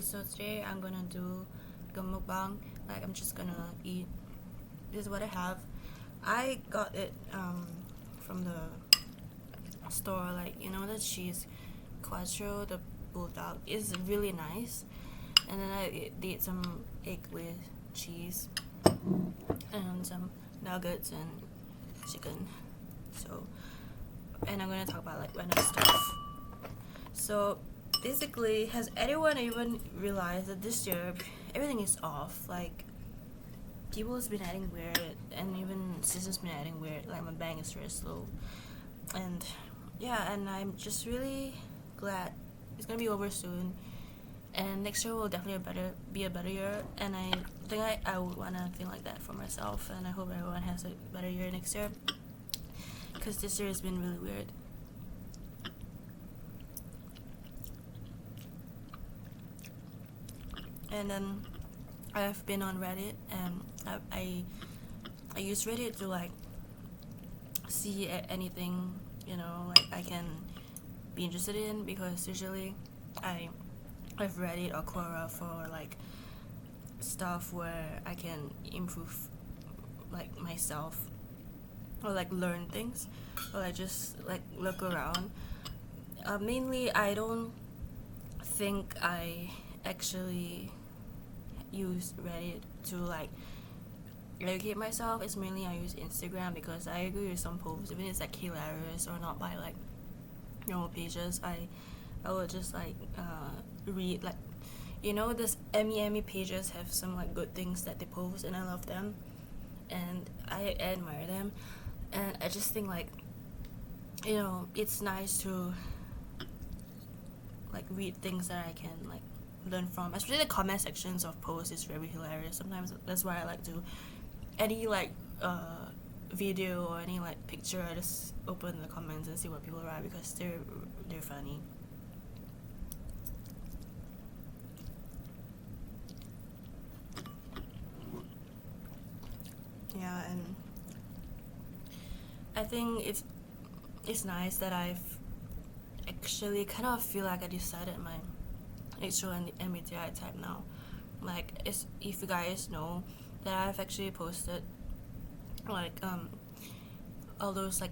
So today I'm gonna do a mukbang. Like I'm just gonna eat. This is what I have. I got it from the store. Like the cheese quattro, the bulldog is really nice. And then I did some egg with cheese and some nuggets and chicken. So, and I'm gonna talk about like random stuff. So basically, has anyone even realized that this year everything is off? Like people's been acting weird, and even Sister's been acting weird. Like my bang is very slow, and yeah, and I'm just really glad it's gonna be over soon. And next year will definitely be a better year, and I think I would wanna think like that for myself, and I hope everyone has a better year next year, because this year has been really weird. And then I've been on Reddit, and I use Reddit to like see anything like I can be interested in, because usually I've Reddit or Quora for like stuff where I can improve like myself, or like learn things, or like just like look around. Mainly I don't think I actually use Reddit to like educate myself. It's mainly I use Instagram, because I agree with some posts, even if it's like hilarious or not by like normal pages, I would just like read, like this Emmy pages have some like good things that they post, and I love them, and I admire them, and I just think like it's nice to like read things that I can like learn from. Especially the comment sections of posts is very hilarious. Sometimes that's why I like to any like video or any like picture, I just open the comments and see what people write, because they're funny. Yeah, and I think it's nice that I've actually kind of feel like I decided my actual MBTI type now. Like, if you guys know that I've actually posted like all those like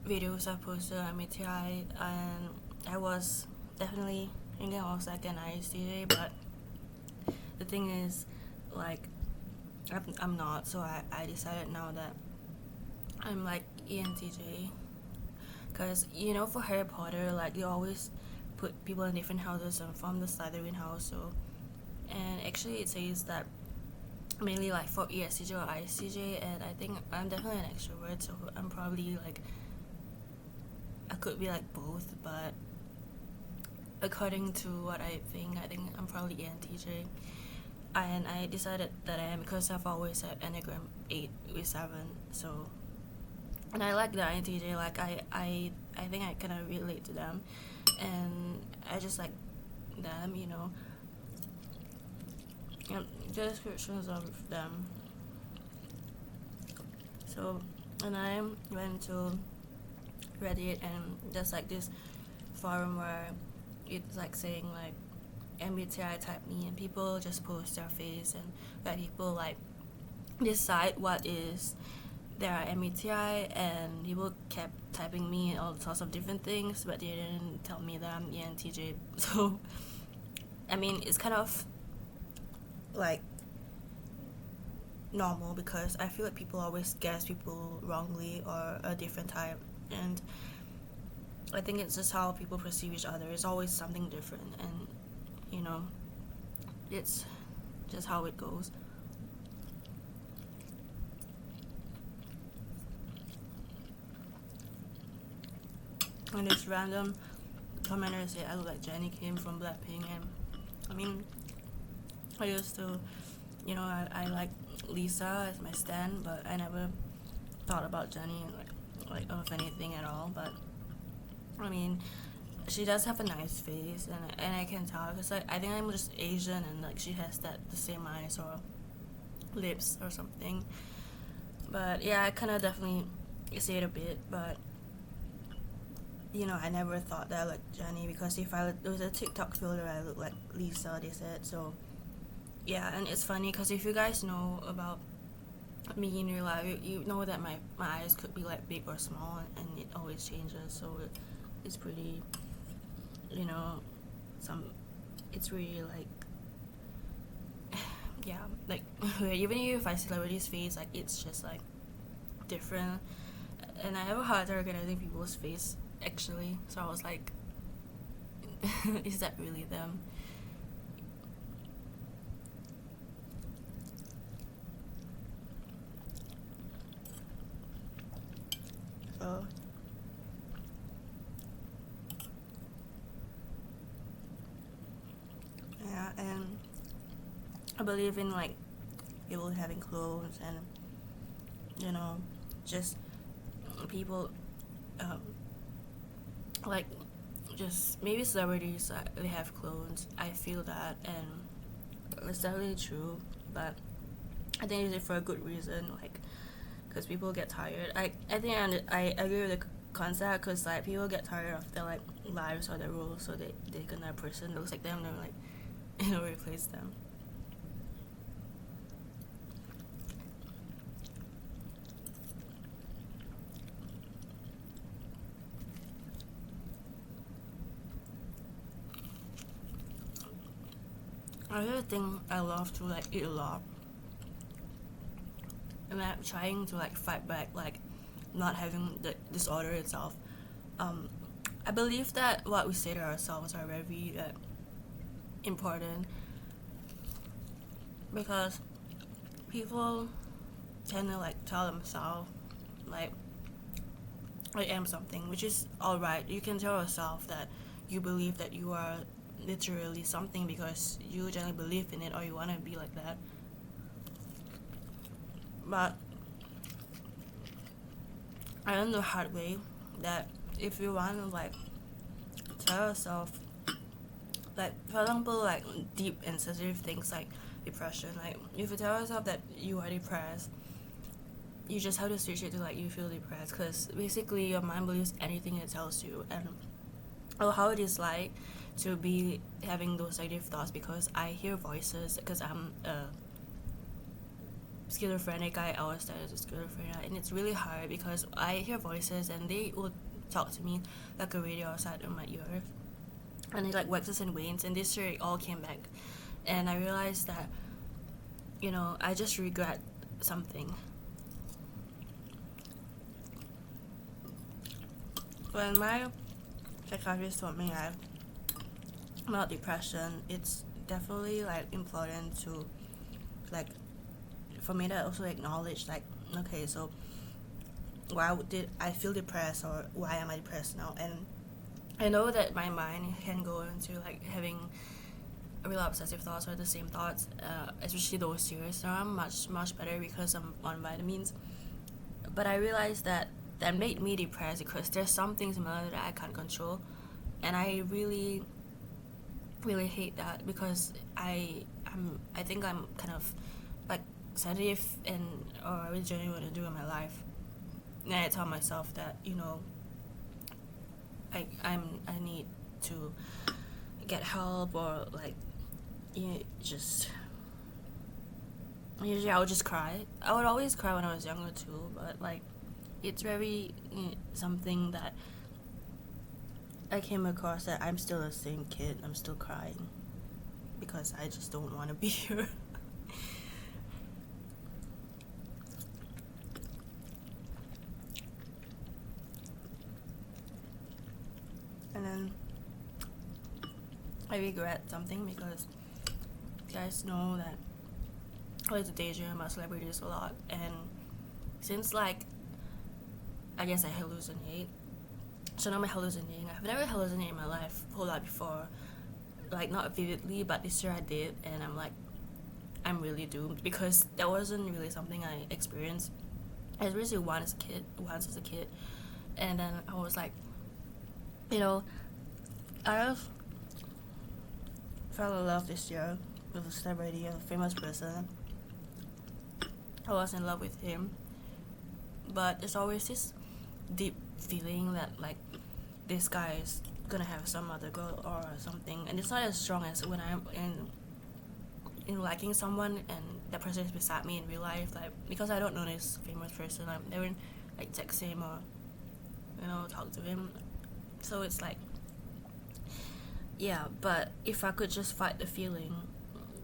videos I posted on MBTI, and I was definitely thinking I was like an ISTJ, but the thing is, like, I'm not. So I decided now that I'm like ENTJ, because for Harry Potter, like they always put people in different houses. I'm from the Slytherin house, so, and actually it says that mainly like for ESTJ or ISTJ, and I think I'm definitely an extrovert, so I'm probably like, I could be like both, but according to what I think I'm probably ENTJ. And I decided that I am, because I've always had Enneagram 8 with 7, so, and I like the INTJ, like I think I kind of relate to them, and I just like them, Yep, descriptions of them. So, and I went to Reddit, and there's like this forum where it's like saying like MBTI type me, and people just post their face, and let people like decide what is their MBTI, and people kept typing me all sorts of different things, but they didn't tell me that I'm ENTJ. So I mean, it's kind of like normal, because I feel like people always guess people wrongly or a different type, and I think it's just how people perceive each other. It's always something different, and it's just how it goes. And this random commenter said I look like Jennie Kim from Blackpink, and I mean, I used to, I like Lisa as my stan, but I never thought about Jennie like of anything at all. But I mean, she does have a nice face, and I can tell, because I think I'm just Asian, and like she has the same eyes or lips or something. But yeah, I kind of definitely see it a bit, but I never thought that I looked Jenny, because if there was a TikTok filter, I look like Lisa, they said. So yeah, and it's funny because if you guys know about me in real life, you know that my eyes could be like big or small, and it always changes. So it's pretty, you know, some it's really like yeah, like even if I see celebrities' face, like it's just like different, and I have a hard time recognizing people's face actually. So I was like, is that really them? So yeah, and I believe in like people having clones, and just people um, like just maybe celebrities they have clones. I feel that, and it's definitely true, but I think it's for a good reason, like because people get tired. I think I agree with the concept, because like people get tired of their like lives or their roles, so they gonna a person that looks like them, and like replace them. Another thing I love to like eat a lot, and I'm trying to like fight back, like not having the disorder itself. Um, I believe that what we say to ourselves are very important, because people tend to like tell themselves like I am something, which is alright. You can tell yourself that you believe that you are literally something because you generally believe in it, or you want to be like that. But I learned the hard way that if you want to like tell yourself, like for example, like deep and sensitive things like depression, like if you tell yourself that you are depressed, you just have to switch it to like you feel depressed, because basically your mind believes anything it tells you. And how it is like to be having those negative thoughts, because I hear voices, because I'm schizophrenic. I always diagnosed with schizophrenia, and it's really hard because I hear voices and they will talk to me like a radio outside of my ear, and it like waxes and wanes. And this year it all came back, and I realized that I just regret something. When my psychiatrist told me about depression, it's definitely like important to like for me to also acknowledge like, okay, so why did I feel depressed, or why am I depressed now? And I know that my mind can go into like having real obsessive thoughts or the same thoughts, especially those serious. Now I'm much better because I'm on vitamins, but I realized that made me depressed because there's some things in my life that I can't control, and I really hate that, because I think I'm kind of like sensitive, and or I really genuinely want to do in my life. And I tell myself that I need to get help, or like just usually I would just cry. I would always cry when I was younger too, but like it's very something that I came across, that I'm still the same kid. I'm still crying because I just don't want to be here. And then I regret something, because you guys know that I like to daydream about celebrities a lot, and since like I guess I hallucinate. So now I'm hallucinating. I've never hallucinated in my life a whole lot before, like not vividly, but this year I did, and I'm like, I'm really doomed, because that wasn't really something I experienced. I experienced it once as a kid, and then I was like, I fell in love this year with a celebrity, a famous person. I was in love with him, but there's always this deep feeling that like this guy is gonna have some other girl or something, and it's not as strong as when I'm in liking someone and that person is beside me in real life, like, because I don't know this famous person, I never like text him or talk to him, so it's like, yeah. But if I could just fight the feeling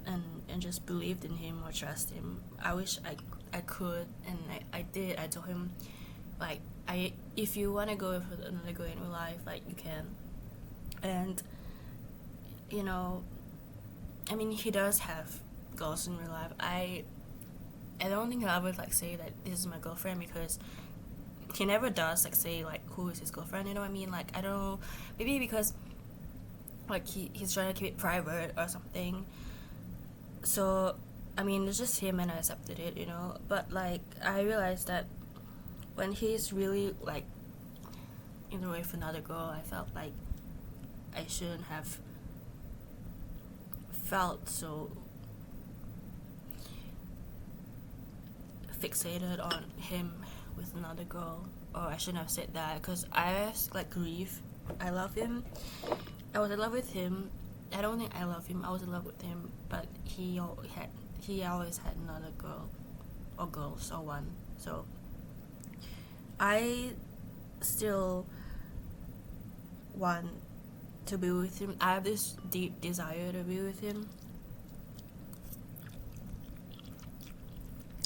and just believed in him or trust him, I wish I could, and I did. I told him, like, if you want to go with another girl in real life, like, you can. And I mean, he does have girls in real life. I don't think I would like say that this is my girlfriend, because he never does like say like who is his girlfriend, you know what I mean? Like, I don't know, maybe because like he's trying to keep it private or something. So I mean, it's just him and I accepted it, but like I realized that when he's really like in a way with another girl, I felt like I shouldn't have felt so fixated on him with another girl, or I shouldn't have said that, because I like grief. I love him. I was in love with him. I don't think I love him. I was in love with him, but he always had another girl or girls or one. So I still want to be with him. I have this deep desire to be with him.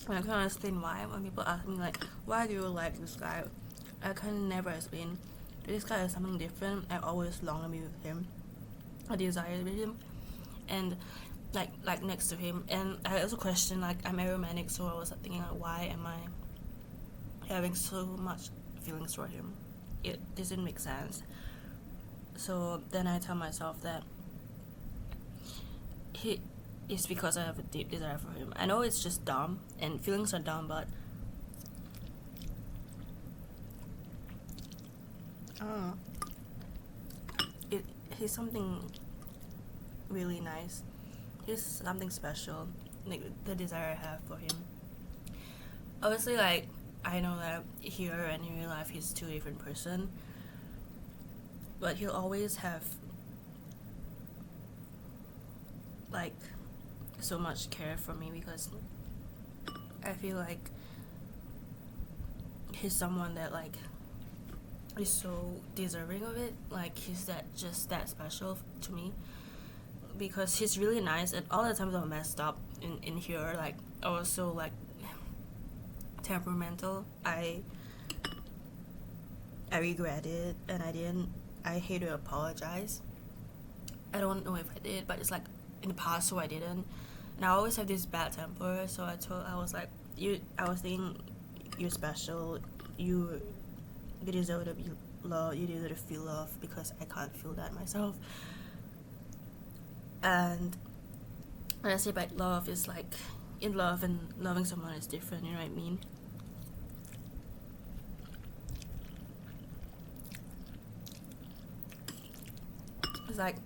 And I can't explain why. When people ask me like, why do you like this guy, I can never explain. This guy is something different. I always long to be with him. I desire to be with him, and like next to him. And I also question, like, I'm a romantic, so I was thinking like, why am I having so much feelings for him? It doesn't make sense. So then I tell myself that it's because I have a deep desire for him. I know it's just dumb, and feelings are dumb, but I don't know. He's something really nice. He's something special, like the desire I have for him. Obviously, like, I know that here and in real life he's two different person, but he'll always have like so much care for me, because I feel like he's someone that like is so deserving of it. Like, he's just that special to me, because he's really nice. And all the times I messed up in here, like, I was so like temperamental. I regret it, and I hate to apologize. I don't know if I did, but it's like in the past, so I didn't. And I always have this bad temper, so I was thinking, you're special, you deserve to be loved, you deserve to feel love, because I can't feel that myself. And when I say about love, is like, in love and loving someone is different, you know what I mean? It's like,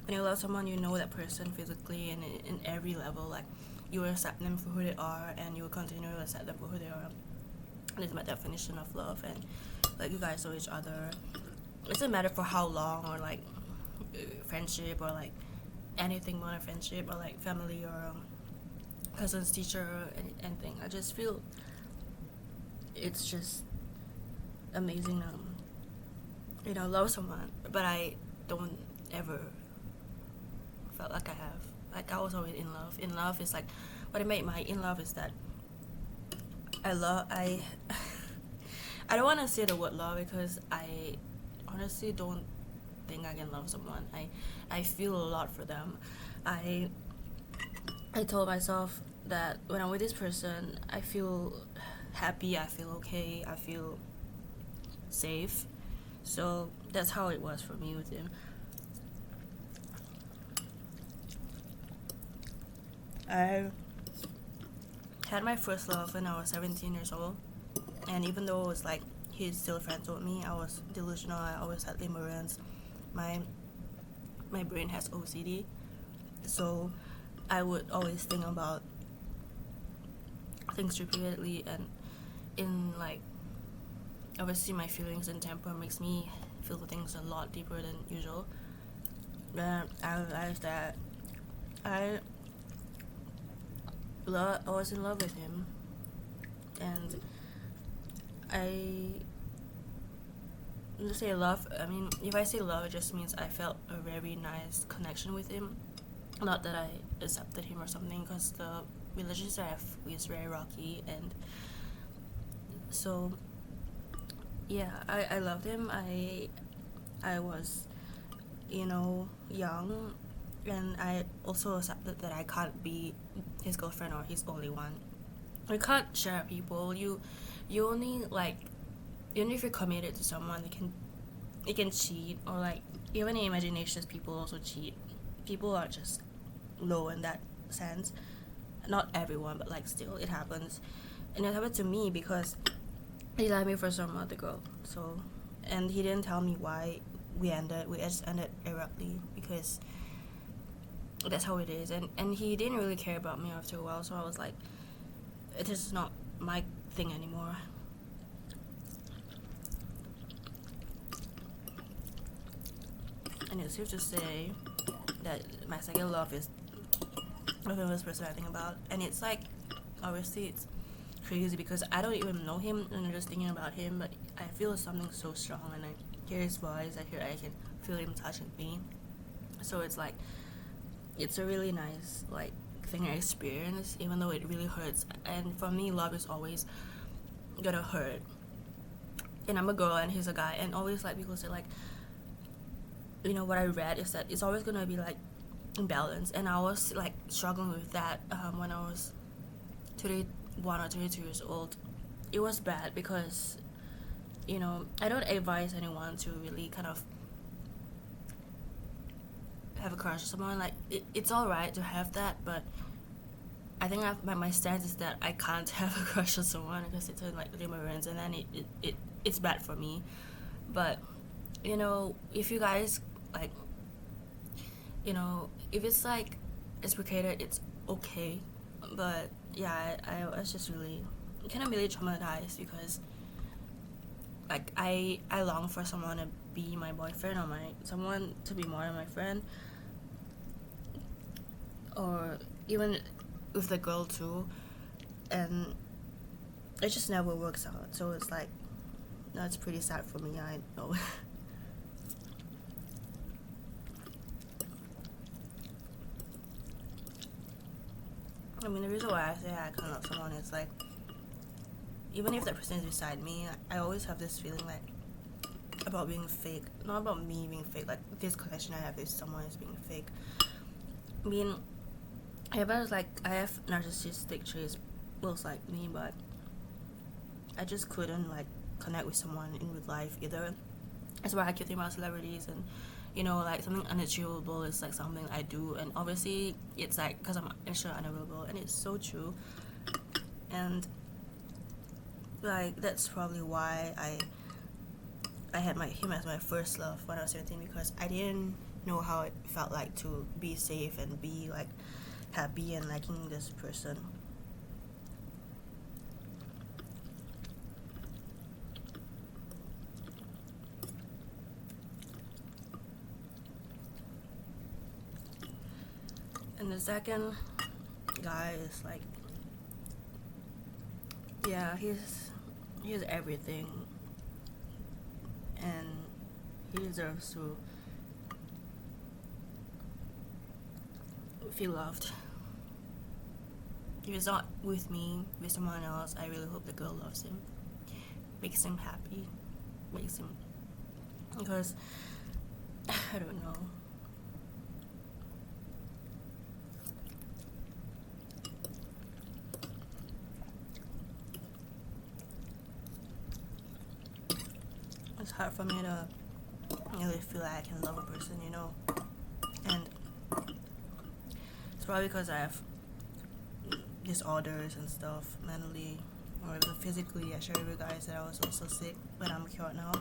when you love someone, you know that person physically and in every level. Like, you will accept them for who they are, and you will continue to accept them for who they are. And it's my definition of love. And like, you guys know each other. It doesn't matter for how long, or like friendship, or like anything more than friendship, or like family, or cousins, teacher, or anything. I just feel it's just amazing love someone, but I don't ever felt like I have. Like, I was always in love. In love is like, what I made my in love is that I don't want to say the word love, because I honestly don't think I can love someone. I feel a lot for them. I told myself that when I'm with this person, I feel happy, I feel okay, I feel safe. So that's how it was for me with him. I had my first love when I was 17 years old, and even though it was like he's still friends with me, I was delusional. I always had limerence. My brain has OCD, so I would always think about things repeatedly, and in like obviously my feelings and temper makes me feel things a lot deeper than usual. Then I realized that I I was in love with him, and I say love. I mean, if I say love, it just means I felt a very nice connection with him. Not that I accepted him or something, because the relationship I have is very rocky, and so yeah, I loved him. I was, young, and I also accepted that I can't be his girlfriend or his only one. You can't share people. You only like, even if you're committed to someone, they can cheat, or like even in imaginations, people also cheat. People are just low in that sense. Not everyone, but like still it happens, and it happened to me because he left me for some other girl. So, and he didn't tell me why we ended. We just ended abruptly because that's how it is, and he didn't really care about me after a while. So I was like, it is not my thing anymore. And it's safe to say that my second love is the famous person I think about, and it's like, obviously it's crazy because I don't even know him, and I'm just thinking about him, but I feel something so strong, and I hear his voice, I can feel him touching me. So it's like, it's a really nice like thing I experience, even though it really hurts. And for me, love is always gonna hurt. And I'm a girl and he's a guy, and always like people say like, what I read is that it's always gonna be like imbalance, and I was like struggling with that when I was 21 or 22 years old. It was bad because I don't advise anyone to really kind of have a crush on someone. Like it's all right to have that, but I think my stance is that I can't have a crush on someone because it's like limerence, and then it's bad for me. But if you guys like, if it's like reciprocated, it's okay. But yeah, I was just really kind of really traumatized because like I long for someone to be my boyfriend, or someone to be more than my friend, or even with the girl too, and it just never works out. So it's like, that's pretty sad for me, I know. I mean, the reason why I say I can't love someone is like, even if that person is beside me, I always have this feeling like about being fake. Not about me being fake, like this connection I have with someone is being fake. I mean, I have narcissistic traits most like me, but I just couldn't like connect with someone in real life either. That's why I keep thinking about celebrities, and like something unachievable is like something I do, and obviously it's like because I'm actually unavailable, and it's so true. And like that's probably why I had him as my first love when I was 17, because I didn't know how it felt like to be safe and be like happy and liking this person. And the second guy is like, yeah, he's everything, and he deserves to feel loved. If he's not with me, with someone else, I really hope the girl loves him, makes him happy, because I don't know. It's hard for me to really feel like I can love a person, and it's probably because I have disorders and stuff, mentally or even physically. I shared with you guys that I was also sick, but I'm cured now.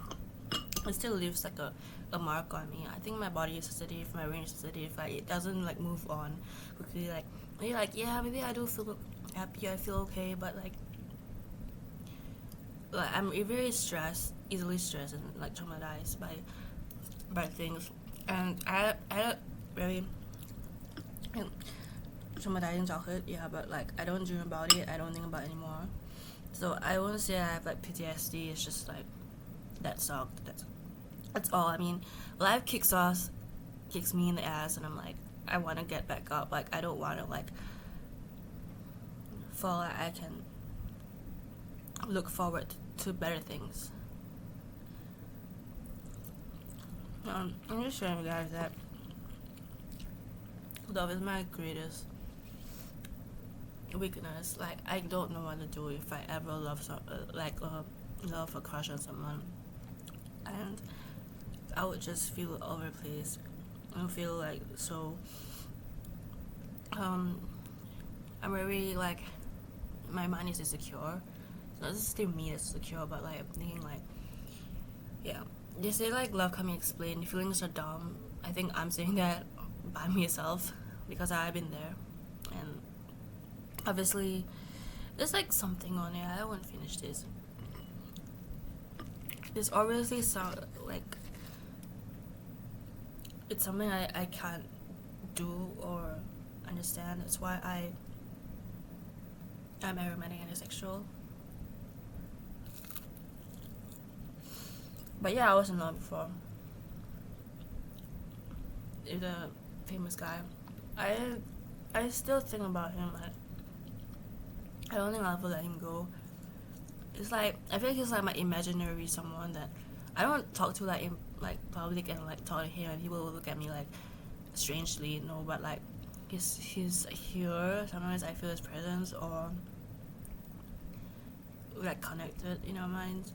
It still leaves like a mark on me. I think my body is sensitive, my brain is sensitive. Like it doesn't like move on quickly. Like you're like, yeah, maybe I do feel happy, I feel okay, but like like I'm very stressed, easily stressed and like traumatized by things, and I had a very traumatizing childhood. Yeah, but like I don't dream about it. I don't think about it anymore. So I won't say I have like PTSD. It's just like that sucked. That's all. I mean, life kicks me in the ass, and I'm like, I want to get back up. Like I don't want to like fall. I can look forward to better things. I'm just showing you guys that love is my greatest weakness. Like I don't know what to do if I ever love a crush on someone, and I would just feel overplaced and feel like so. I'm very like my mind is insecure. So this is still me that's secure, but like I'm thinking like, yeah, they say like love can be explained. Feelings are dumb. I think I'm saying that by myself because I've been there, and obviously there's like something on it. I won't finish this. There's obviously some like it's something I can't do or understand. That's why I'm aromantic and asexual. But yeah, I was in love before. The famous guy. I still think about him. I don't think I'll ever let him go. It's like I feel like he's like my imaginary someone that I don't talk to like in like public and like talk to him and people will look at me like strangely, no, but like he's here. Sometimes I feel his presence or like connected in our minds.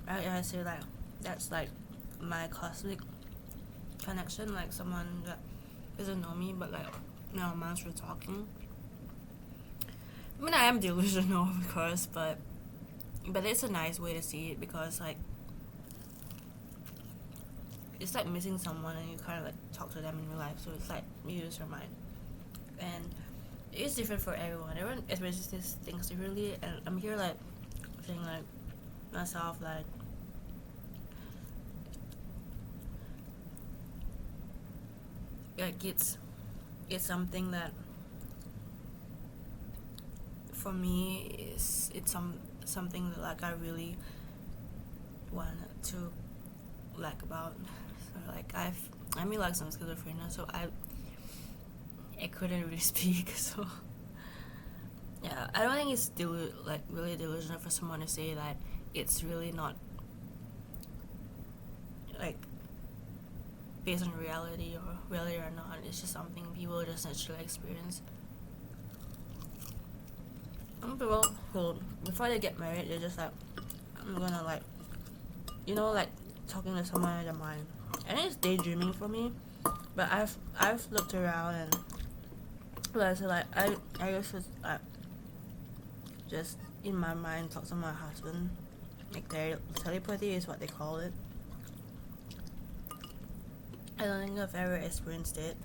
I say like that's like my cosmic connection, like someone that doesn't know me but like our minds were talking. I mean I am delusional of course, but it's a nice way to see it because like it's like missing someone and you kind of like talk to them in real life, so it's like you use your mind, and it's different for everyone. Everyone experiences things differently, and I'm here like saying like myself like it's something that for me is something that like I really want to like about. So like I mean like some schizophrenia, so I couldn't really speak. So yeah, I don't think it's like really delusional for someone to say that it's really not like based on reality or reality or not. It's just something people just naturally experience. Some people who before they get married they're just like I'm gonna like like talking to someone in their mind, and it's daydreaming for me. But I've looked around and realized like I used to just in my mind talk to my husband, like telepathy is what they call it. I don't think I've ever experienced it,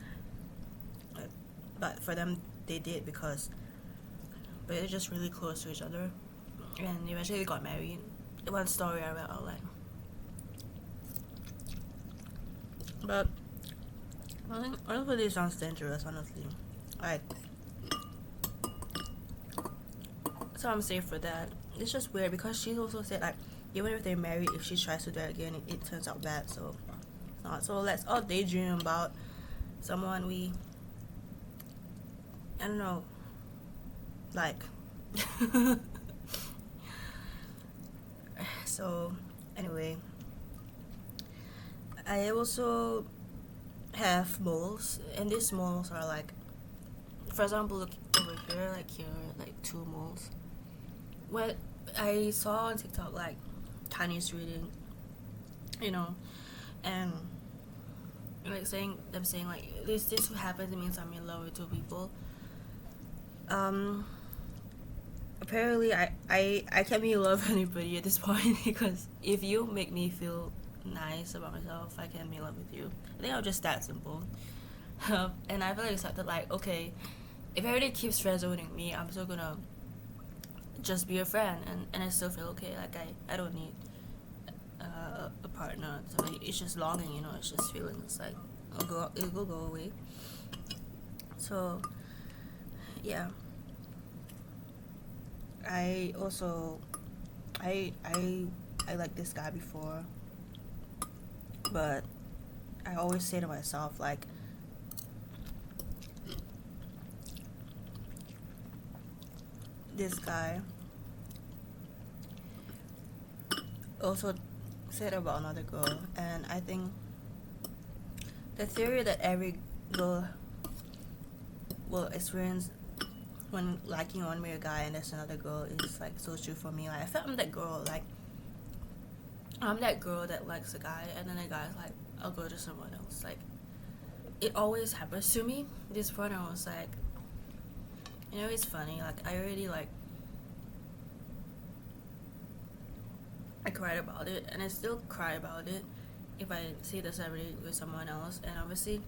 but for them they did because they're just really close to each other, and eventually they got married. One story I read outline, but honestly it sounds dangerous. Honestly, like so I'm safe for that. It's just weird because she also said like even if they're married, if she tries to do that again, it turns out bad. So it's not. So let's all daydream about someone I don't know, like. So anyway, I also have moles, and these moles are like, for example, look over here, like 2 moles. What I saw on TikTok, like Chinese reading, and like saying like this happens, it means I'm in love with 2 people. Apparently I can't be in love with anybody at this point because if you make me feel nice about myself, I can be in love with you. I think I'm just that simple. And I feel like accepted like, okay, if everybody keeps friend zoning me, I'm still gonna just be a friend, and I still feel okay. Like I don't need a partner. So it's just longing, you know. It's just feelings like it will go away. So yeah, I also I like this guy before, but I always say to myself like, this guy also said about another girl, and I think the theory that every girl will experience when liking one a guy and there's another girl is like so true for me. Like I felt I'm that girl, like I'm that girl that likes a guy and then the guy's like, I'll go to someone else. Like it always happens to me. This point I was like, you know, it's funny, like I already like I cried about it and I still cry about it if I see the celebrity with someone else. And obviously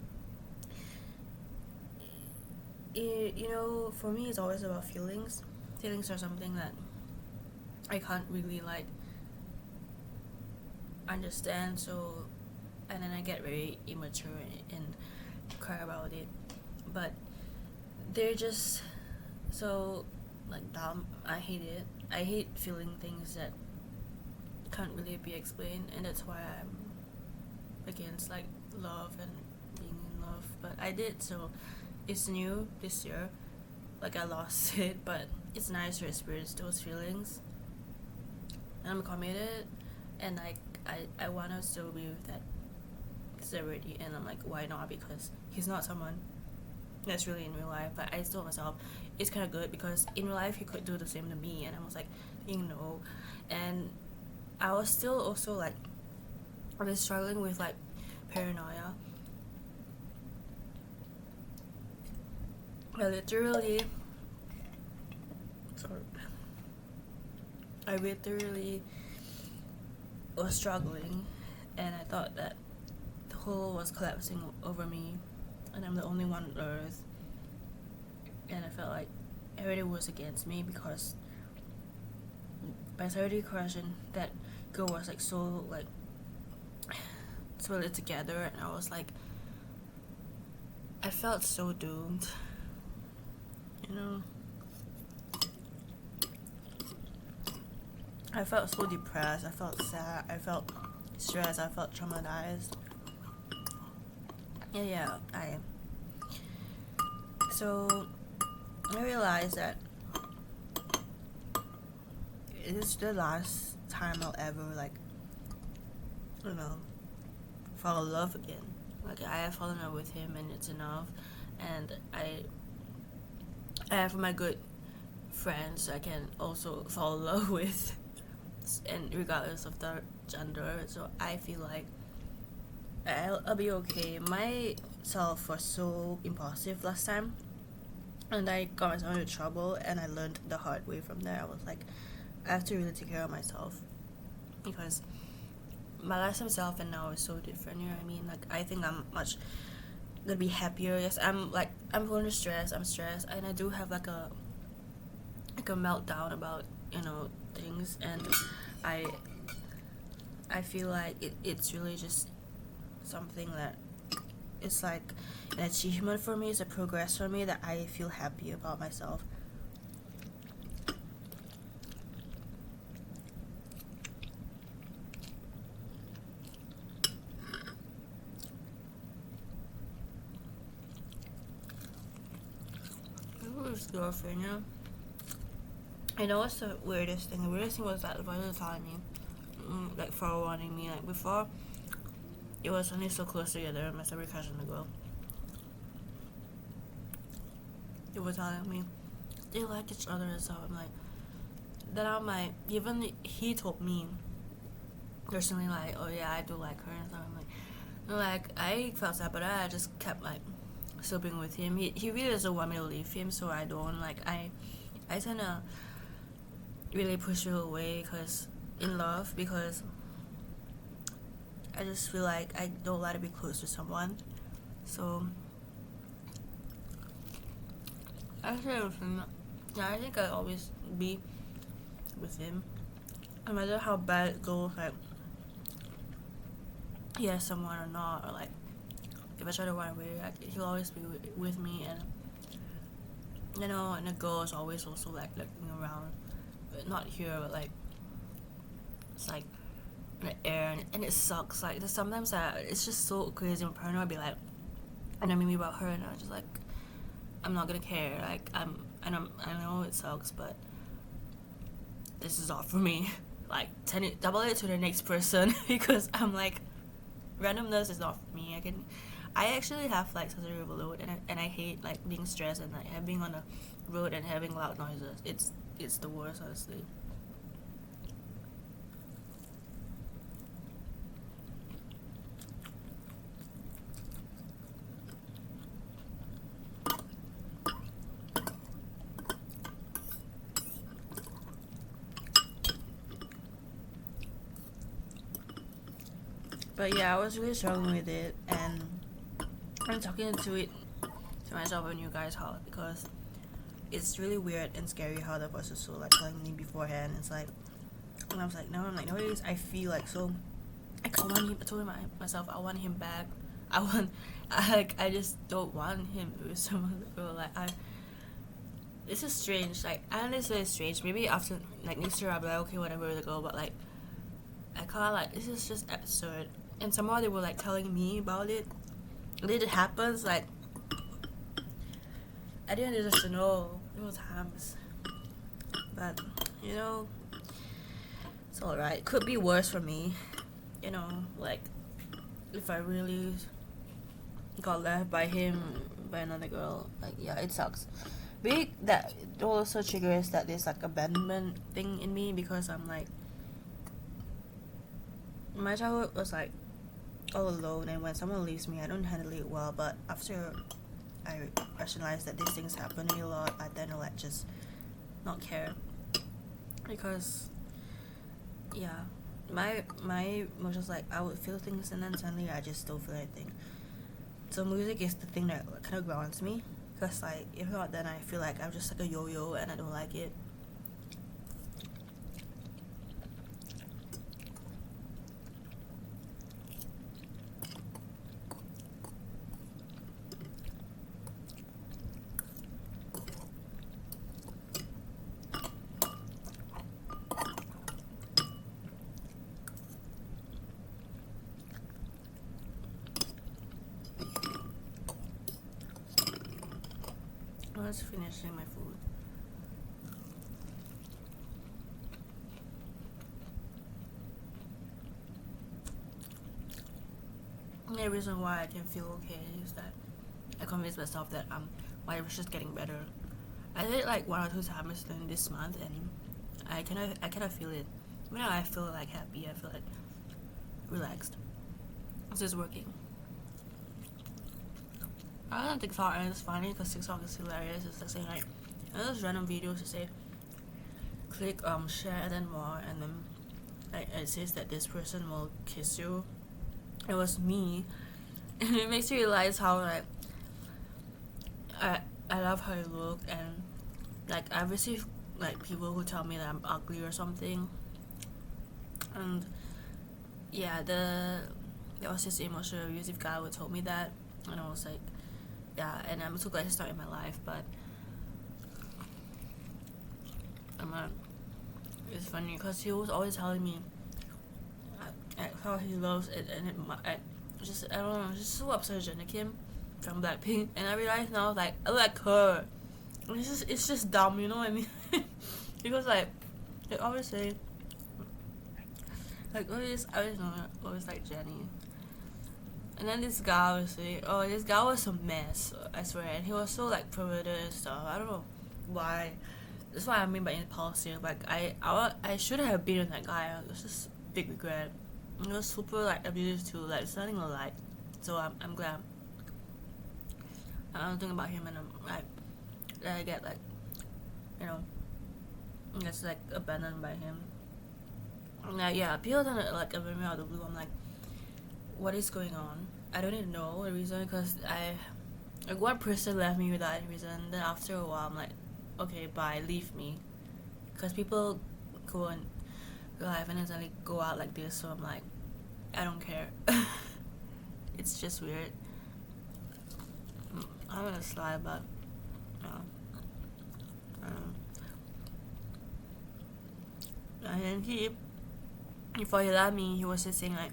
you know, for me it's always about feelings. Feelings are something that I can't really like understand, so and then I get very immature and cry about it. But they're just so like dumb. I hate it. I hate feeling things that can't really be explained, and that's why I'm against like love and being in love. But I did, so it's new this year. Like I lost it, but it's nice to experience those feelings. And I'm committed, and like I want to still be with that celebrity, and I'm like, why not? Because he's not someone that's really in real life. But I told myself it's kind of good because in real life he could do the same to me, and I was like, you know, and I was still also like I was struggling with like paranoia. I literally was struggling, and I thought that the whole world was collapsing over me and I'm the only one on earth, and I felt like everything was against me because by 30 crush and that girl was like so like really together, and I was like, I felt so doomed, you know. I felt so depressed, I felt sad, I felt stressed, I felt traumatized. So I realized that it is the last time I'll ever like, you know, fall in love again. Like I have fallen in love with him and it's enough, and I have my good friends I can also fall in love with, and regardless of their gender. So I feel like I'll be okay. Myself was so impulsive last time, and I got myself into trouble, and I learned the hard way from there. I was like, I have to really take care of myself because my last time self and now is so different. You know what I mean? Like I think I'm much gonna be happier. Yes, I'm going to stress. I'm stressed, and I do have like a meltdown about, you know, things, and I feel like it's really just something that it's like an achievement for me. It's a progress for me that I feel happy about myself. His girlfriend, yeah. I know what's the weirdest thing? The weirdest thing was that the boy was telling me, like forewarning me, like before it was only so close together, my celebrity crush and the girl. They were telling me they like each other and stuff. I'm like, then I'm like, even he told me personally, like, oh yeah, I do like her and stuff. I'm like, no, like I felt sad, but I just kept like sleeping with him. He really doesn't want me to leave him, so I don't like I tend to really push her away because in love, because I just feel like I don't like to be close to someone. So I think I'll always be with him. No matter how bad it goes, like he has someone or not, or like if I try to run away, like, he'll always be with me. And and the girl is always also like looking around, but not here, but like it's like in the air, and it sucks. Like there's sometimes that it's just so crazy and paranoid. I'd be like, and I'm maybe about her, and I'm just like, I'm not gonna care. Like I know it sucks, but this is all for me. Like double it to the next person because I'm like, randomness is not for me. I actually have like sensory overload, and I hate like being stressed and like being on the road and having loud noises. It's the worst, honestly. But yeah, I was really struggling with it, and I'm talking to myself and you guys how, because it's really weird and scary how the voice is so like telling me beforehand. It's like, and I was like, no, I'm like, nowadays I feel like so. I want him. I told myself I want him back. I just don't want him with some other girl. Like it's just strange. Like I understand it's strange. Maybe after like next year I'll be like, okay, whatever with the girl. But like I can't, like, this is just absurd. And somehow they were like telling me about it. And it happens, like I didn't deserve to know. It was times. But it's alright. Could be worse for me. Like if I really got left by him, by another girl, like yeah, it sucks. But that also triggers that there's like abandonment thing in me, because I'm like, my childhood was like all alone, and when someone leaves me I don't handle it well. But after I rationalize that these things happen to me a lot, I tend to like just not care, because yeah, my emotions, like I would feel things and then suddenly I just don't feel anything. So music is the thing that kind of grounds me, because like if not, then I feel like I'm just like a yo-yo and I don't like it. I was finishing my food. The reason why I can feel okay is that I convinced myself that my was just getting better. I did it like 1 or 2 times in this month, and I kind of feel it. When I feel like happy, I feel like relaxed. It's just working. I don't think TikTok, and it's funny because TikTok is hilarious. It's like saying like, those random videos to say, click share and then more, and then like it says that this person will kiss you. It was me, and it makes you realize how like I love how I look, and like I receive like people who tell me that I'm ugly or something, and yeah, there was this emotional abusive guy who told me that, and I was like, yeah, and I'm so glad he's not in my life. But it's funny because he was always telling me how he loves it, and I don't know, just so obsessionic him from Blackpink, and I realize now like I like her. And it's just dumb, you know what I mean? Because like they always say like I always like Jennie. And then this guy was saying, oh, this guy was a mess, I swear, and he was so like perverted and stuff. I don't know why. That's what I mean by impulsive. Like I should have been with that guy. It was just big regret. It was super like abusive too. Like it's nothing alike. So I'm glad. I don't think about him, and I'm like that I get like gets like abandoned by him. And yeah, people tend to like abandon me out of the blue. I'm like, what is going on? I don't even know the reason, because like one person left me without any reason. Then after a while I'm like, okay, bye, leave me, because people cool in real life and then suddenly go out like this. So I'm like, I don't care. It's just weird. I'm gonna slide, but and then before he left me, he was just saying like,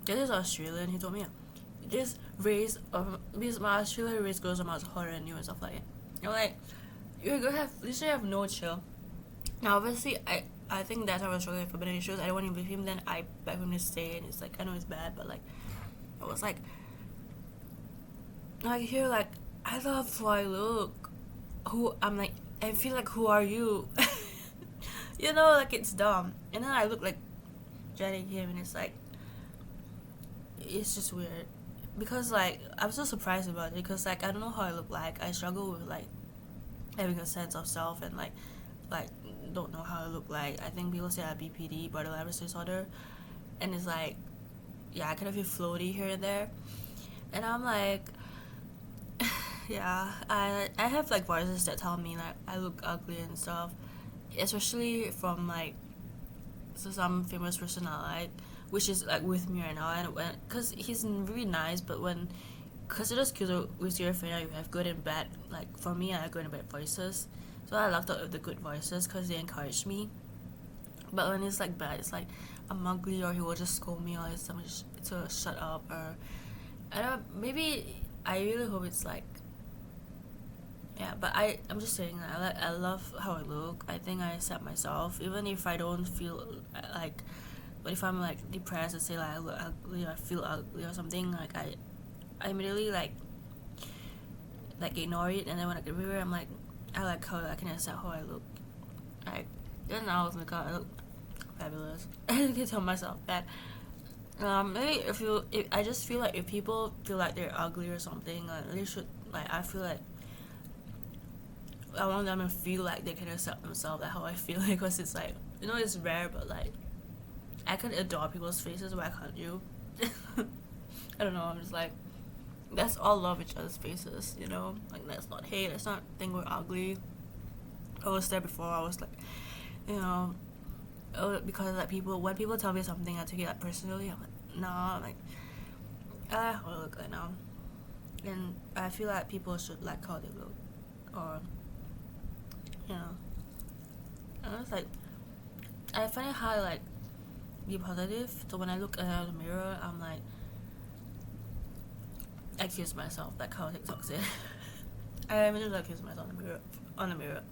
this is Australian. He told me this race of because my Australian race goes about horror and new and stuff like that. I'm like, you're gonna have literally have no chill. Now obviously I think that's how I was struggling for forbidden issues. I don't want to believe him. Then I beg him to stay, and it's like I know it's bad, but like I was like here like I love how I look. Who I'm like I feel like who are you? You know, like it's dumb. And then I look like judging him, and it's like it's just weird because like I'm so surprised about it because like I don't know how I look like. I struggle with like having a sense of self and like don't know how I look like. I think people say I have BPD, borderline disorder, and it's like yeah, I kind of feel floaty here and there, and I'm like yeah, I have like voices that tell me like I look ugly and stuff, especially from like some famous person I like, which is like with me right now, and when because he's really nice, but when because it is cute with your friend, you have good and bad. Like for me, I have good and bad voices, so I lucked out with the good voices because they encourage me. But when it's like bad, it's like I'm ugly, or he will just scold me, or someone to shut up, or I don't. Maybe I really hope it's like yeah. But I'm just saying I love how I look. I think I accept myself, even if I don't feel like. But if I'm like depressed and say like I look ugly, I feel ugly or something, like I immediately like ignore it, and then when I get rid of it, I'm like I like how I can accept how I look. Like then I was like, oh, I look fabulous. I can tell myself that. Maybe if I just feel like if people feel like they're ugly or something, like they should like I feel like I want them to feel like they can accept themselves, like how I feel, because it's like you know it's rare, but like I can adore people's faces. Why can't you? I don't know. I'm just like let's all love each other's faces, you know. Like let's not hate. Let's not think we're ugly. I was there before. I was like, you know. Because like when people tell me something, I take it like personally. I'm like, nah, like I like how I look right now, and I feel like people should like how they look, or you know. And it's like I find it hard to like be positive. So when I look at the mirror, I'm like I kiss myself like how TikTok said. I really like kiss myself on the mirror.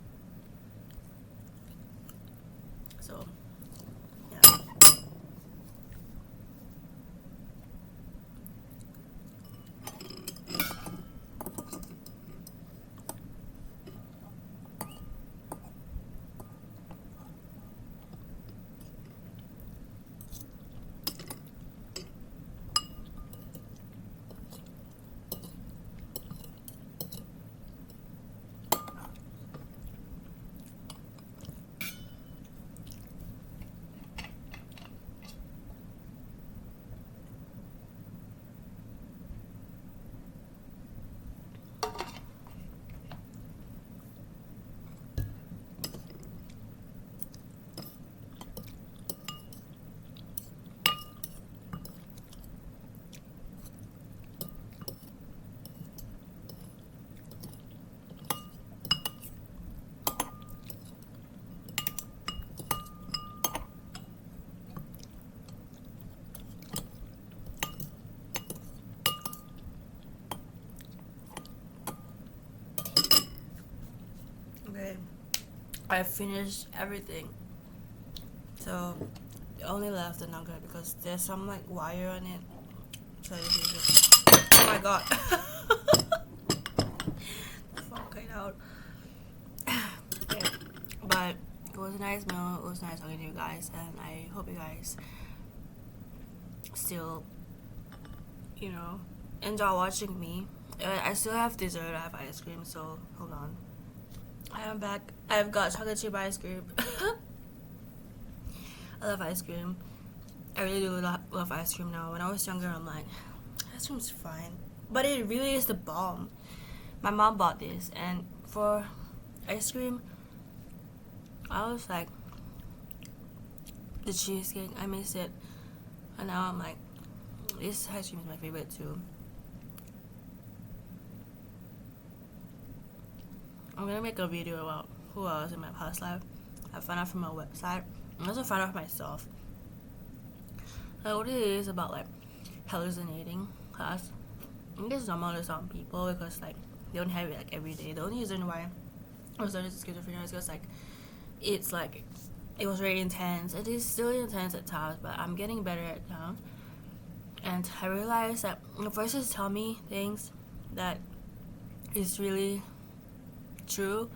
So. Okay, I finished everything, so it only left the nugget because there's some like wire on it. So oh my god, the phone came out. Okay. But it was a nice meal. It was nice talking to you guys, and I hope you guys still, you know, enjoy watching me. I still have dessert. I have ice cream, so hold on. I am back. I've got chocolate chip ice cream. I love ice cream. I really do love ice cream now. When I was younger, I'm like, ice cream's fine. But it really is the bomb. My mom bought this, and for ice cream, I was like, the cheesecake. I miss it. And now I'm like, this ice cream is my favorite too. I'm gonna make a video about who I was in my past life. I found out from my website. I also found out myself. Like what it is about like hallucinating. Cause I think it's normal to some people because like they don't have it like every day. The only reason why I was starting to schizophrenia is because like it's like it was very intense. It is still intense at times, but I'm getting better at times. And I realized that the voices tell me things that is really true.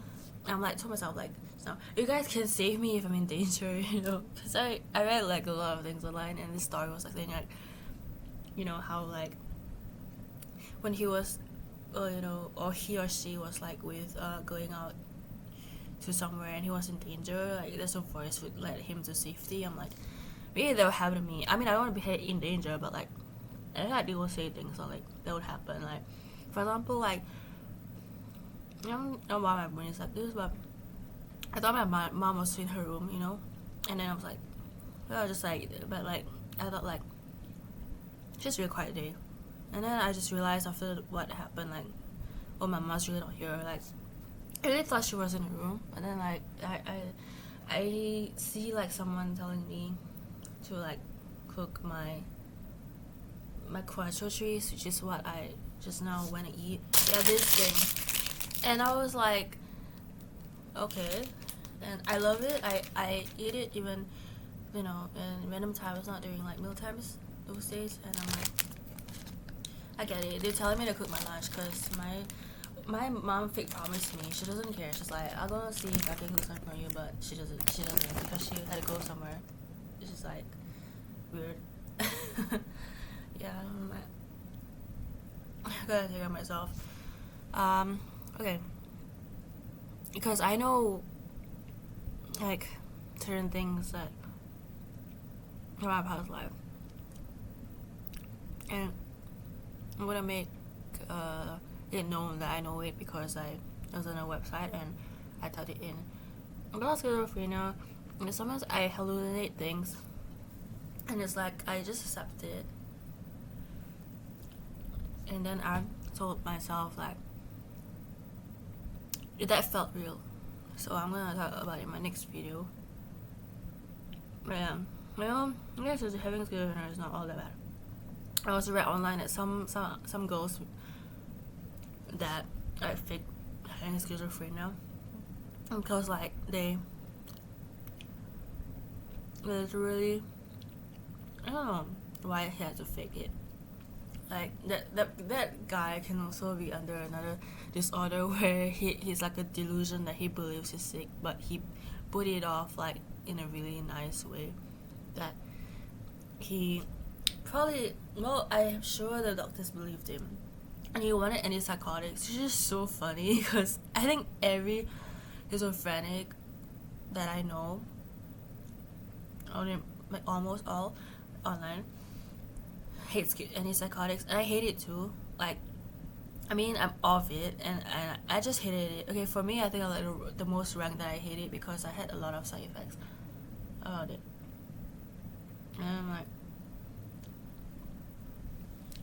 I'm like to myself like, so you guys can save me if I'm in danger, you know, because I read like a lot of things online, and this story was like saying like, you know, how like when he was you know, or he or she was like with going out to somewhere and he was in danger, like there's a voice would lead him to safety. I'm like, maybe that would happen to me. I mean, I don't want to be in danger, but like I think like they will say things so like that would happen. Like for example, like I don't know why my brain is like this, but I thought my mom was in her room, you know, and then I was like, oh, just like, but like I thought like just really quiet day, and then I just realized after what happened, like, oh, my mom's really not here. Like I really thought she was in the room, and then like I see like someone telling me to like cook my quattro trees, which is what I just now went to eat. Yeah, this thing, and I was like, okay, and I love it. I eat it even, you know, in random times, not during like meal times those days, and I'm like, I get it. They're telling me to cook my lunch because my mom fake promised me. She doesn't care. She's like, I'll go see if I can cook something for you, but she doesn't because she had to go somewhere. It's just like weird. Yeah, I don't know. I gotta take care of myself. Okay. Because I know like certain things that from my past life, and I'm gonna make it known that I know it because I was on a website and I typed it in. I'm about schizophrenia, and sometimes I hallucinate things, and it's like I just accept it, and then I told myself like that felt real. So I'm gonna talk about it in my next video. But yeah, well, I guess having schizophrenia is not all that bad. I also read online that some girls that are fake having schizophrenia because like they literally, I don't know why he had to fake it. Like that guy can also be under another disorder where he's like a delusion that he believes he's sick, but he put it off like in a really nice way that he probably, well, I'm sure the doctors believed him and he wanted antipsychotics. It's just so funny because I think every schizophrenic that I know, like almost all online, hates antipsychotics, and I hate it too. Like, I mean, I'm off it, and I just hated it. Okay, for me, I think I like the most rank that I hate it because I had a lot of side effects about it, and I'm like,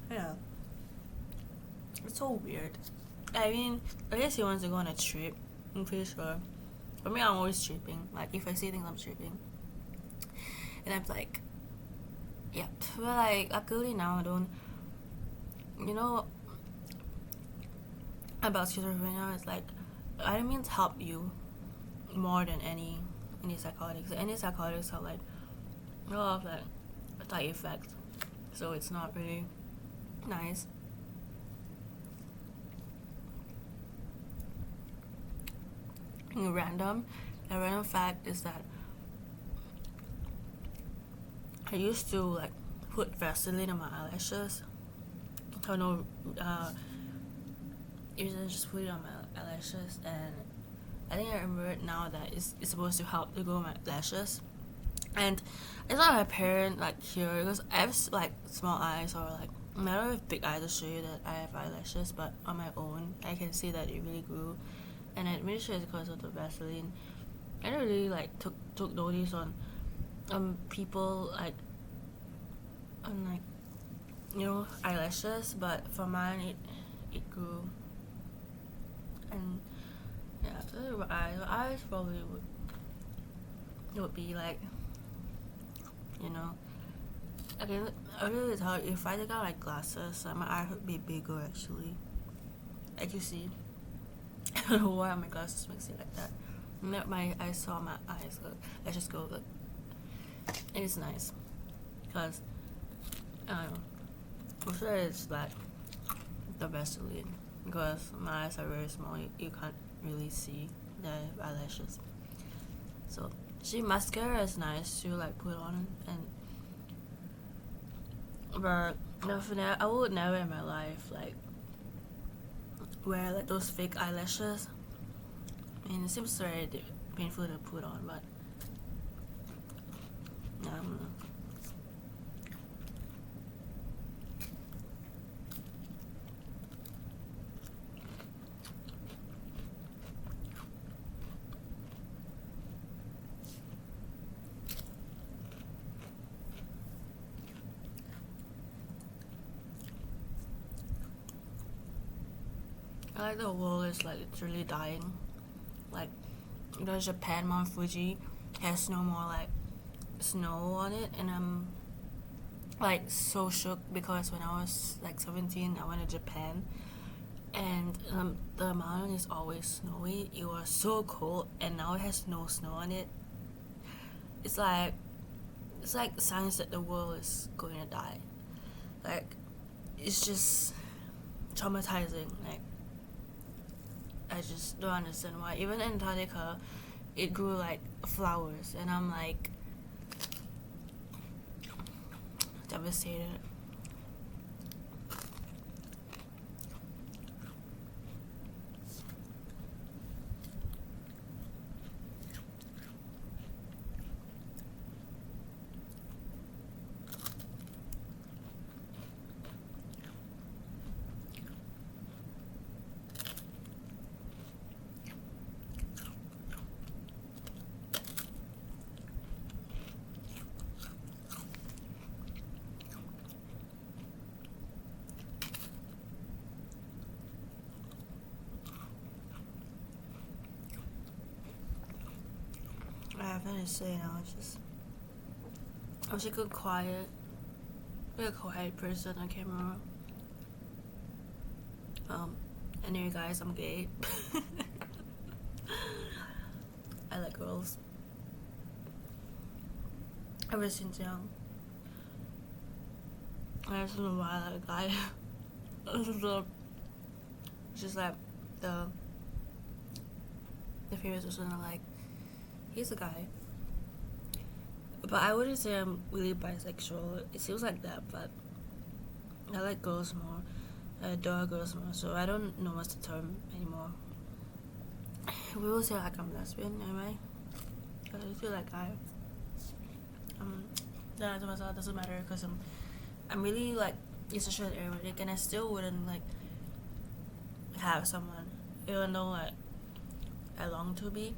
yeah, it's so weird. I mean, I guess he wants to go on a trip. I'm pretty sure. For me, I'm always tripping. Like, if I see things, I'm tripping, and I'm like, yeah. But like, luckily now I don't. You know, about schizophrenia, it's like vitamins help you more than any psychotics. Any psychotics have like a lot of like side effects, so it's not really nice. A random fact is that I used to like put Vaseline on my eyelashes. I don't know, you just put it on my eyelashes, and I think I remember it now that it's supposed to help to grow my lashes. And it's not my parent like here because I have like small eyes, or like I don't have big eyes to show you that I have eyelashes, but on my own I can see that it really grew, and I'm really sure it's because of the Vaseline. I don't really like took notice on people like like eyelashes, but for mine it grew. And yeah, after the eyes probably would be like, you know, again, earlier it's hard. If I take out like glasses, my eye would be bigger actually. Like you see, I don't know why my glasses makes it like that. I saw my eyes look. Let's just go look, and it's nice, cause I don't know. I'm sure it's like the Vaseline, because my eyes are very small. You can't really see the eyelashes. So see, mascara is nice to like put on, but I would never in my life like wear like those fake eyelashes. I mean, it seems very painful to put on, but I don't know. I like the world is like literally dying. Like, Japan, Mount Fuji has no more like snow on it, and I'm like so shook because when I was like 17, I went to Japan, and the mountain is always snowy. It was so cold, and now it has no snow on it. It's like signs that the world is going to die. Like, it's just traumatizing. Like, I just don't understand why. Even in Antarctica, it grew like flowers, and I'm like devastated. I have nothing to say now. I wish I could be a quiet person on camera. Anyway, guys, I'm gay. I like girls. Ever since young. I just don't know why I like a guy. Just like the famous person I like. He's a guy. But I wouldn't say I'm really bisexual. It seems like that, but I like girls more. I adore girls more, so I don't know what's the term anymore. We will say like I'm lesbian, am I? Because I feel like that to myself doesn't matter, because I'm really like asexual and aromantic, and I still wouldn't like have someone, even though like I long to be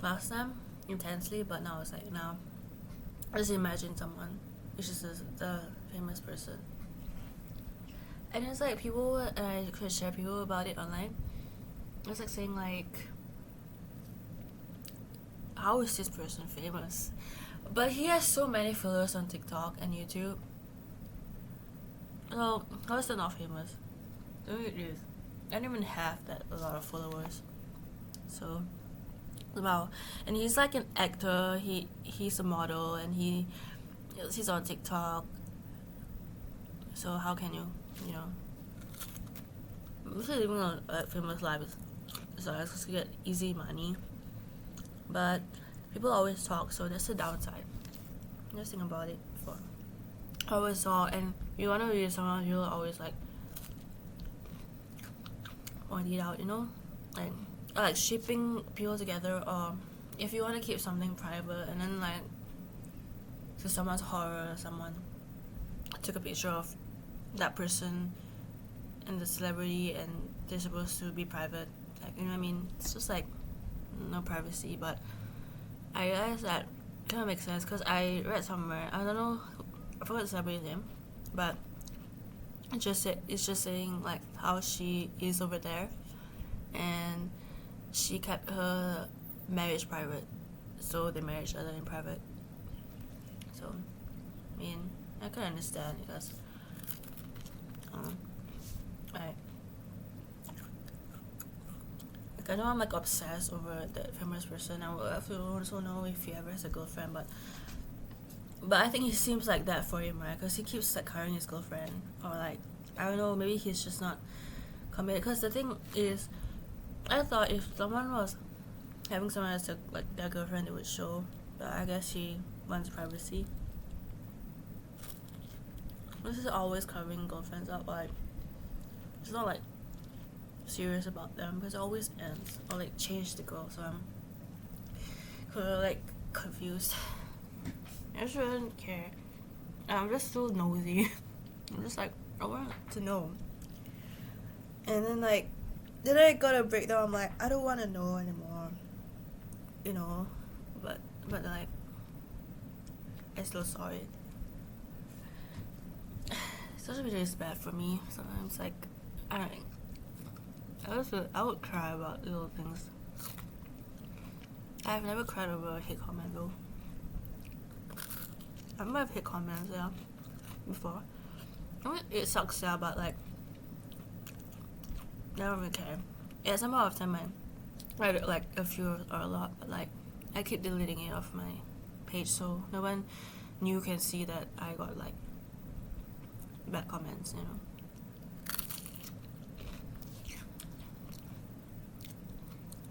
last time intensely, but now it's like now I just imagine someone, which is the famous person, and it's like people, and I could share people about it online. It's like saying like, how is this person famous? But he has so many followers on TikTok and YouTube. So how is he not famous? I don't even have a lot of followers. So wow, and he's like an actor. He's a model, and he's on TikTok. So how can you mostly living a famous life so I just get easy money, but people always talk, so that's the downside. Just think about it before. I always saw, and you want to be with someone, you'll always like point it out, like shipping people together, or if you want to keep something private, and then like to someone's horror, someone took a picture of that person and the celebrity, and they're supposed to be private, like, you know what I mean? It's just like no privacy. But I realized that kind of makes sense because I read somewhere, I don't know, I forgot the celebrity's name, but it's just saying like how she is over there, and she kept her marriage private, so they married each other in private. So, I mean, I can understand because, I I know I'm like obsessed over that famous person. I would also know if he ever has a girlfriend, but I think he seems like that for him, right? Because he keeps like hiring his girlfriend, or like I don't know, maybe he's just not committed. Because the thing is, I thought if someone was having someone as like their girlfriend, it would show. But I guess he wants privacy. This is always covering girlfriends up, like it's not like serious about them because it always ends or like change the girl. So I'm like confused. I shouldn't care. I'm just so nosy. I'm just like, I want to know. And then like, then I got a breakdown. I'm like, I don't want to know anymore. You know, but like, I still saw it. Social media is bad for me. Sometimes like, I don't know. I would cry about little things. I've never cried over a hate comment though. I might have hate comments, yeah, before. I mean, it sucks, yeah, but like, I don't really care. Yeah, some of the time I write like a few or a lot, but like, I keep deleting it off my page so no one new can see that I got like bad comments, you know.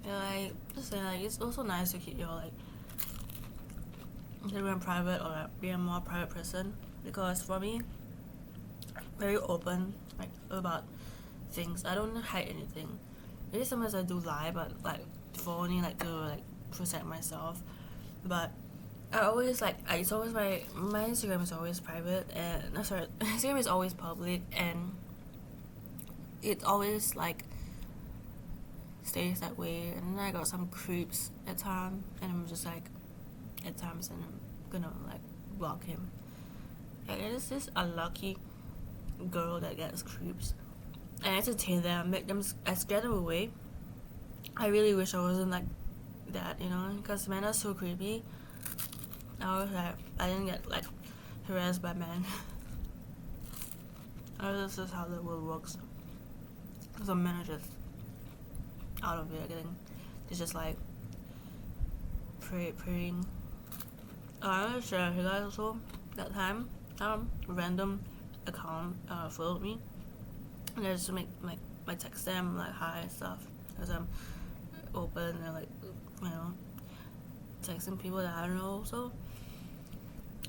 Yeah, like, just saying, like, it's also nice to keep your like Instagram private or like be a more private person, because for me, very open like about things. I don't hide anything. Maybe sometimes I do lie, but like for only like to like protect myself. But I always like it's always my Instagram is always private, and no, sorry, Instagram is always public, and it always like stays that way. And then I got some creeps at times, and I'm just like at times, and I'm gonna like block him. And it's this unlucky girl that gets creeps, and I entertain them, make them, I scare them away. I really wish I wasn't like that, you know, because men are so creepy. I was like, I didn't get like harassed by men. This is how the world works. Some men are just out of it, they're just like praying. I'm gonna share you guys also that time random account followed me, and I just make text them like hi and stuff because I'm open and like, you know, texting people that I don't know. So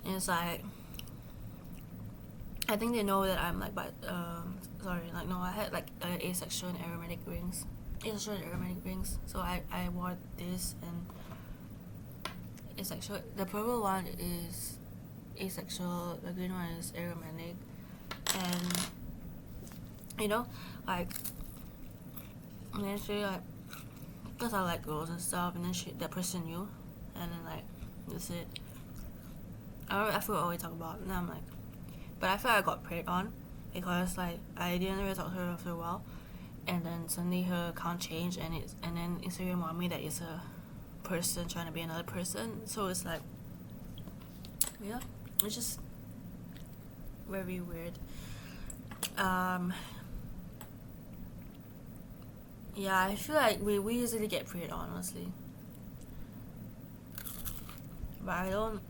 and it's like, I think they know that I'm like I had like asexual and aromatic rings. So I wore this and asexual. The purple one is asexual, the green one is aromatic. And you know, like, and then she like, because I like girls and stuff, and then that person knew, and then like, that's it. I feel what we talk about, and I'm like, but I feel I got preyed on, because like, I didn't really talk to her after a while, and then suddenly her account changed, and then Instagram warned me that it's a person trying to be another person. So it's like, yeah, it's just very weird. Yeah, I feel like we easily get preyed on, honestly, but I don't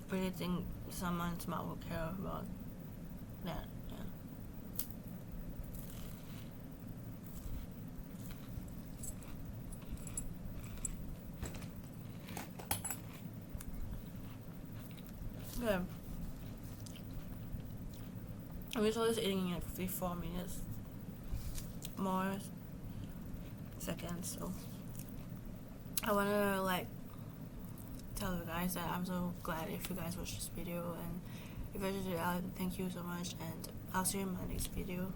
really think someone smart will care about that. Yeah. I'm just always eating in like 54 minutes more seconds, so I wanna like tell you guys that I'm so glad if you guys watched this video, and if you did, thank you so much, and I'll see you in my next video.